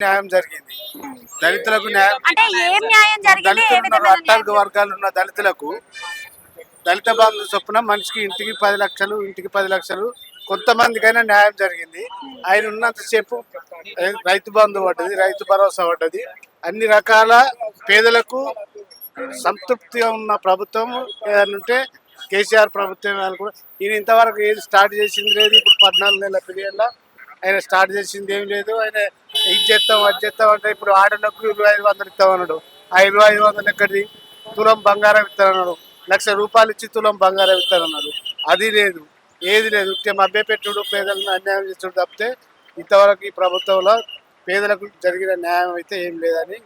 న్యాయం జరిగింది. దళితులకు న్యాయం, అంటే ఏం న్యాయం జరిగింది? ఏ దళితులు ఉన్నారు, విధమైన న్యాయం అట్టాంటి జరిగింది? వర్గాలు ఉన్న దళితులకు దళిత బంధు చొప్పున మనిషికి ఇంటికి 10 లక్షలు, ఇంటికి 10 లక్షలు కొంతమందికైనా న్యాయం జరిగింది. ఆయన ఉన్నంతసేపు రైతు బంధు పడ్డది, రైతు భరోసా పడ్డది. అన్ని రకాల పేదలకు సంతృప్తిగా ఉన్న ప్రభుత్వం ఏదంటే కేసీఆర్ ప్రభుత్వం. అని కూడా ఈయన ఇంతవరకు ఏది స్టార్ట్ చేసింది లేదు. ఇప్పుడు 14 నెలల పీరియడ్లో ఆయన స్టార్ట్ చేసింది ఏం లేదు. ఆయన ఇది చేస్తాం అది చేస్తాం అంటే ఇప్పుడు ఆడలకు 2500 ఇస్తామన్నాడు. ఆ 2500 ఎక్కడిది? తులం బంగారం ఇస్తానన్నాడు. ₹1,00,000 ఇచ్చి తులం బంగారం ఇస్తానన్నాడు. అది లేదు, ఏది లేదు. మభ్య పెట్టుడు, పేదలను అన్యాయం చేస్తుడు తప్పితే ఇంతవరకు ఈ ప్రభుత్వంలో పేదలకు జరిగిన న్యాయం అయితే ఏం లేదని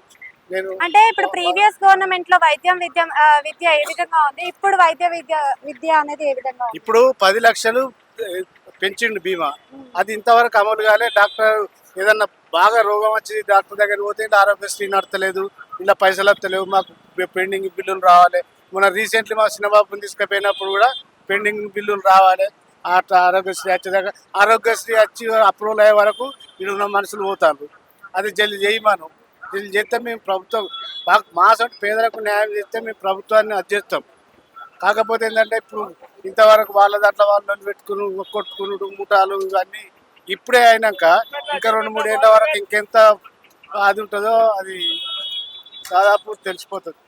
నేను. అంటే ఇప్పుడు ప్రీవియస్ గవర్నమెంట్ లో విద్య ఏ విధంగా ఉంది, ఇప్పుడు విద్య అనేది ఏ విధంగా ఉంది? ఇప్పుడు 10 లక్షలు పెంచిండు బీమా. అది ఇంతవరకు అమలు కాలే. డాక్టర్ ఏదన్నా బాగా రోగం వచ్చి డాక్టర్ దగ్గరికి పోతే ఆరోగ్యశ్రీ నడతలేదు, ఇలా పైసలు వస్తలేవు, మాకు పెండింగ్ బిల్లులు రావాలి. మొన్న రీసెంట్లీ మా చిన్నబాబుని తీసుకుపోయినప్పుడు కూడా పెండింగ్ బిల్లులు రావాలి. అట్లా ఆరోగ్యశ్రీ వచ్చేదాకా, ఆరోగ్యశ్రీ వచ్చి అప్రూవల్ అయ్యే వరకు ఉన్న మనుషులు పోతారు. అది జల్ది చేయమను. జల్ది చేస్తే మేము ప్రభుత్వం మా సొంత పేదలకు న్యాయం చేస్తే మేము ప్రభుత్వాన్ని అది చేస్తాం. కాకపోతే ఏంటంటే ఇప్పుడు ఇంతవరకు వాళ్ళ దాంట్లో వాళ్ళని పెట్టుకుని కొట్టుకునుడు, ముఠాలు ఇవన్నీ ఇప్పుడే అయినాక ఇంకా 2-3 ఏళ్ళ వరకు ఇంకెంత అది ఉంటుందో అది దాదాపు తెలిసిపోతుంది.